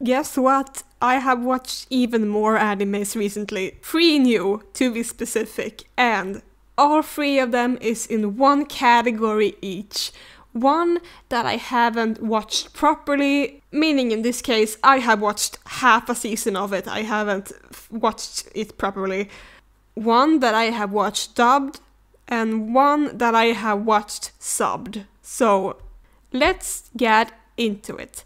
guess what? I have watched even more animes recently. 3 new, to be specific, and all 3 of them is in one category each. One that I haven't watched properly, meaning in this case I have watched half a season of it, I haven't watched it properly. One that I have watched dubbed, and one that I have watched subbed. So let's get into it.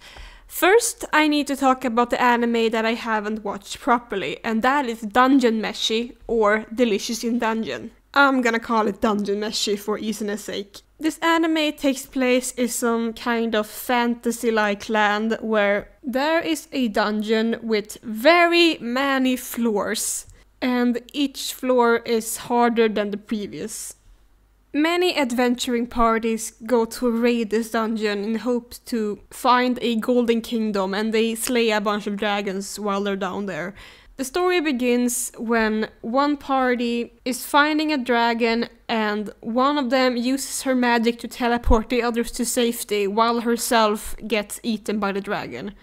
First, I need to talk about the anime that I haven't watched properly, and that is Dungeon Meshi, or Delicious in Dungeon. I'm gonna call it Dungeon Meshi for easiness sake. This anime takes place in some kind of fantasy-like land where there is a dungeon with very many floors, and each floor is harder than the previous. Many adventuring parties go to raid this dungeon in hopes to find a golden kingdom, and they slay a bunch of dragons while they're down there. The story begins when one party is finding a dragon and one of them uses her magic to teleport the others to safety while herself gets eaten by the dragon.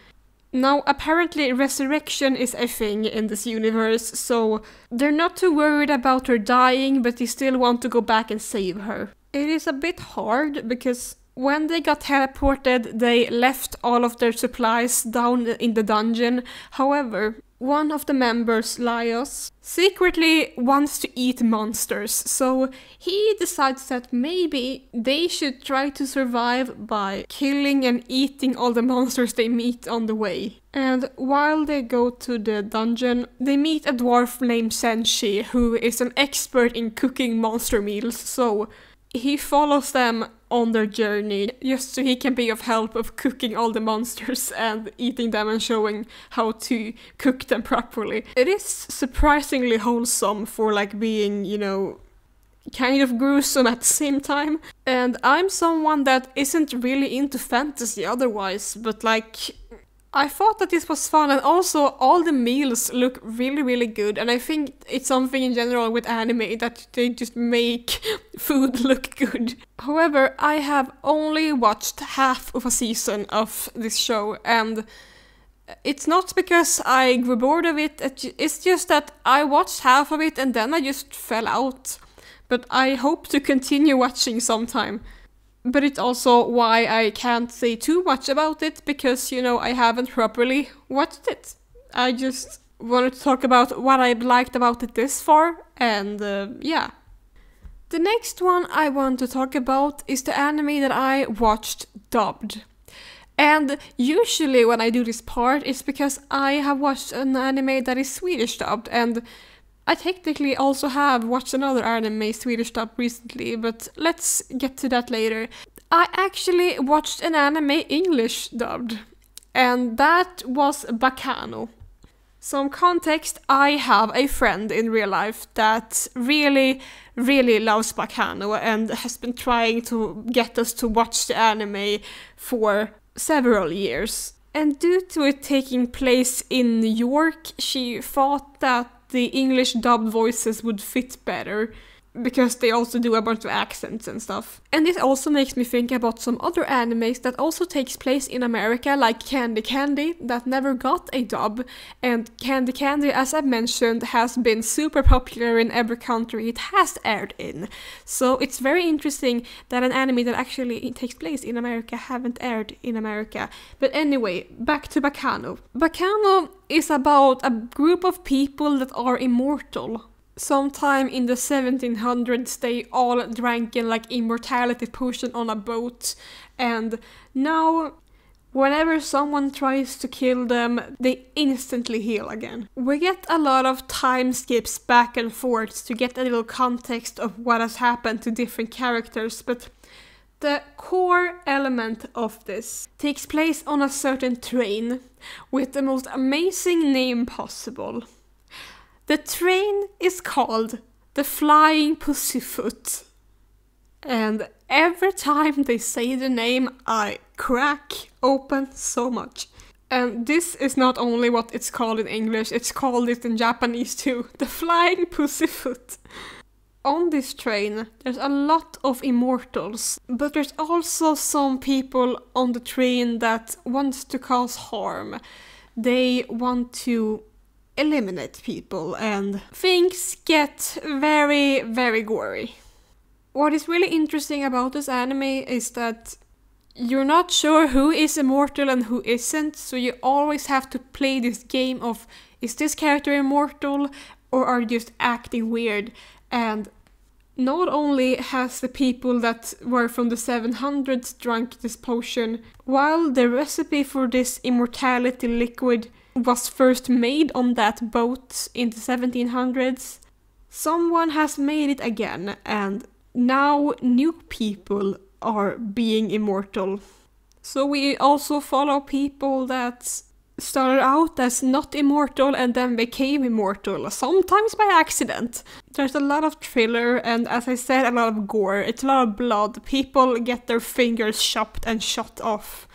Now, apparently resurrection is a thing in this universe, so they're not too worried about her dying, but they still want to go back and save her. It is a bit hard because when they got teleported, they left all of their supplies down in the dungeon. However, one of the members, Laios, secretly wants to eat monsters, so he decides that maybe they should try to survive by killing and eating all the monsters they meet on the way. And while they go to the dungeon, they meet a dwarf named Senshi, who is an expert in cooking monster meals, so he follows them on their journey just so he can be of help of cooking all the monsters and eating them and showing how to cook them properly. It is surprisingly wholesome for like being, you know, kind of gruesome at the same time. And I'm someone that isn't really into fantasy otherwise, but like I thought that this was fun, and also all the meals look really, really good, and I think it's something in general with anime that they just make food look good. However, I have only watched half of a season of this show, and it's not because I grew bored of it, it's just that I watched half of it and then I just fell out. But I hope to continue watching sometime. But it's also why I can't say too much about it, because, you know, I haven't properly watched it. I just wanted to talk about what I liked about it this far, and yeah. The next one I want to talk about is the anime that I watched dubbed. And usually when I do this part, it's because I have watched an anime that is Swedish dubbed, and I technically also have watched another anime Swedish dub recently, but let's get to that later. I actually watched an anime English dubbed, and that was Baccano. Some context, I have a friend in real life that really, really loves Baccano and has been trying to get us to watch the anime for several years. And due to it taking place in New York, she thought that the English dubbed voices would fit better, because they also do a bunch of accents and stuff. And this also makes me think about some other animes that also takes place in America, like Candy Candy, that never got a dub. And Candy Candy, as I mentioned, has been super popular in every country it has aired in. So it's very interesting that an anime that actually takes place in America haven't aired in America. But anyway, back to Baccano. Baccano is about a group of people that are immortal. Sometime in the 1700s, they all drank in like immortality potion on a boat, and now whenever someone tries to kill them, they instantly heal again. We get a lot of time skips back and forth to get a little context of what has happened to different characters, but the core element of this takes place on a certain train with the most amazing name possible. The train is called the Flying Pussyfoot, and every time they say the name, I crack open so much. And this is not only what it's called in English, it's called it in Japanese too, the Flying Pussyfoot. On this train, there's a lot of immortals, but there's also some people on the train that wants to cause harm. they want to eliminate people and things get very, very gory. What is really interesting about this anime is that you're not sure who is immortal and who isn't, so you always have to play this game of, is this character immortal or are you just acting weird? And not only has the people that were from the 700s drunk this potion, while the recipe for this immortality liquid was first made on that boat in the 1700s, someone has made it again, and now new people are being immortal. So we also follow people that started out as not immortal and then became immortal, sometimes by accident. There's a lot of thriller and, as I said, a lot of gore. It's a lot of blood. People get their fingers chopped and shot off.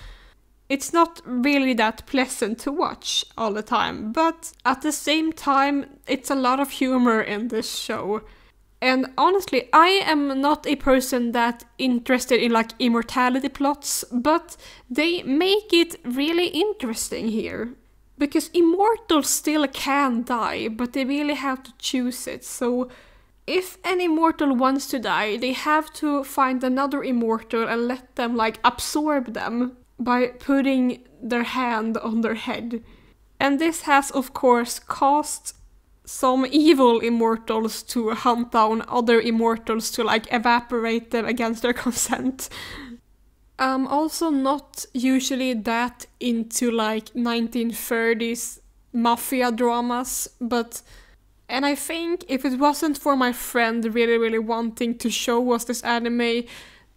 It's not really that pleasant to watch all the time, but at the same time, it's a lot of humor in this show. And honestly, I am not a person that interested in like immortality plots, but they make it really interesting here. Because immortals still can die, but they really have to choose it. So if an immortal wants to die, they have to find another immortal and let them like absorb them by putting their hand on their head. And this has of course caused some evil immortals to hunt down other immortals to like evaporate them against their consent. I'm also not usually that into like 1930s mafia dramas, and I think if it wasn't for my friend really wanting to show us this anime,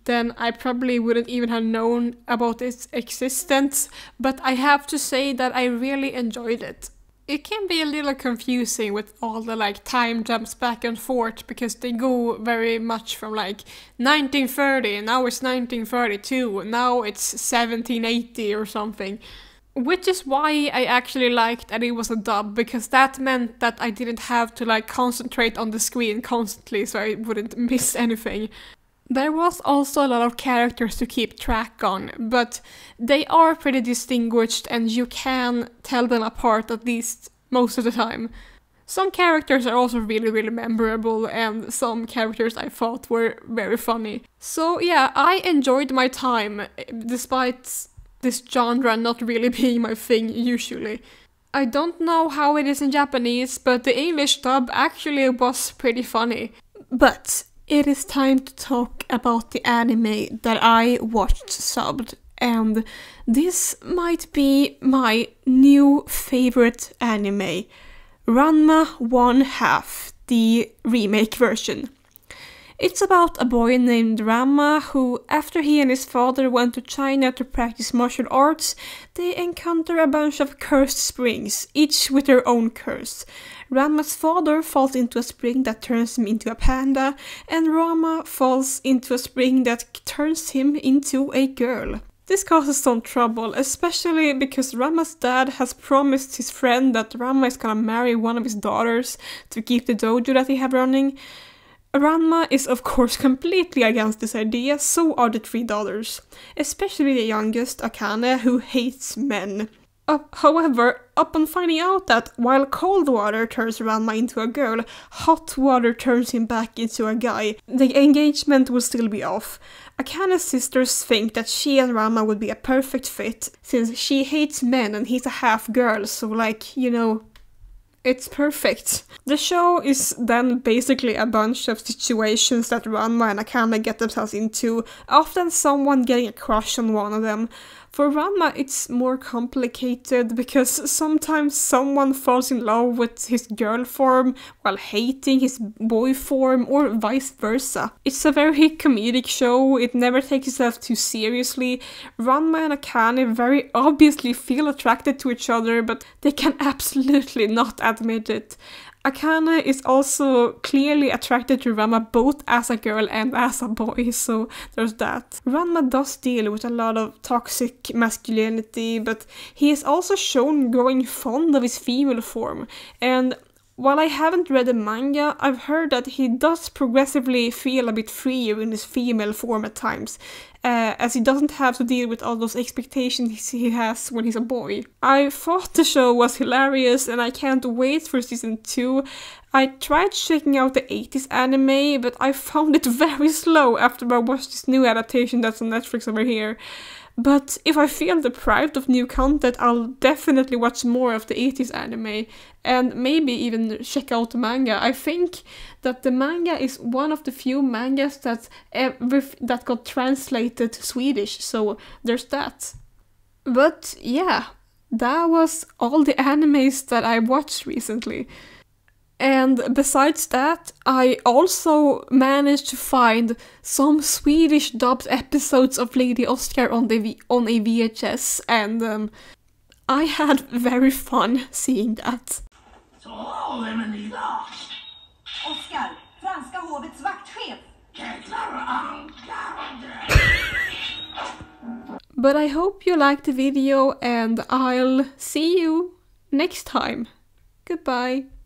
then I probably wouldn't even have known about its existence, but I have to say that I really enjoyed it. It can be a little confusing with all the like time jumps back and forth because they go very much from like 1930, now it's 1932, now it's 1780 or something. Which is why I actually liked that it was a dub, because that meant that I didn't have to like concentrate on the screen constantly so I wouldn't miss anything. There was also a lot of characters to keep track on, but they are pretty distinguished and you can tell them apart at least most of the time. Some characters are also really memorable and some characters I thought were very funny. So yeah, I enjoyed my time, despite this genre not really being my thing usually. I don't know how it is in Japanese, but the English dub actually was pretty funny. But it is time to talk about the anime that I watched subbed, and this might be my new favorite anime, Ranma 1/2, the remake version. It's about a boy named Ranma who, after he and his father went to China to practice martial arts, they encounter a bunch of cursed springs, each with their own curse. Ranma's father falls into a spring that turns him into a panda, and Ranma falls into a spring that turns him into a girl. This causes some trouble, especially because Ranma's dad has promised his friend that Ranma is gonna marry one of his daughters to keep the dojo that they have running. Ranma is of course completely against this idea, so are the three daughters, especially the youngest, Akane, who hates men. However, upon finding out that while cold water turns Ranma into a girl, hot water turns him back into a guy, the engagement will still be off. Akane's sisters think that she and Ranma would be a perfect fit, since she hates men and he's a half girl, so like, you know, it's perfect. The show is then basically a bunch of situations that Ranma and Akane get themselves into, often someone getting a crush on one of them. For Ranma, it's more complicated because sometimes someone falls in love with his girl form while hating his boy form, or vice versa. It's a very comedic show, it never takes itself too seriously. Ranma and Akane very obviously feel attracted to each other, but they can absolutely not admit it. Akane is also clearly attracted to Ranma both as a girl and as a boy, so there's that. Ranma does deal with a lot of toxic masculinity, but he is also shown growing fond of his female form, and while I haven't read the manga, I've heard that he does progressively feel a bit freer in his female form at times, as he doesn't have to deal with all those expectations he has when he's a boy. I thought the show was hilarious and I can't wait for season 2. I tried checking out the 80s anime, but I found it very slow after I watched this new adaptation that's on Netflix over here. But if I feel deprived of new content, I'll definitely watch more of the 80s anime and maybe even check out the manga. I think that the manga is one of the few mangas that got translated to Swedish, so there's that. But yeah, that was all the animes that I watched recently. And besides that, I also managed to find some Swedish dubbed episodes of Lady Oscar on a VHS, and I had very fun seeing that. Så, vem är ni då? Oscar, franska hovets vaktchef. Jäklar ankar. But I hope you liked the video and I'll see you next time. Goodbye.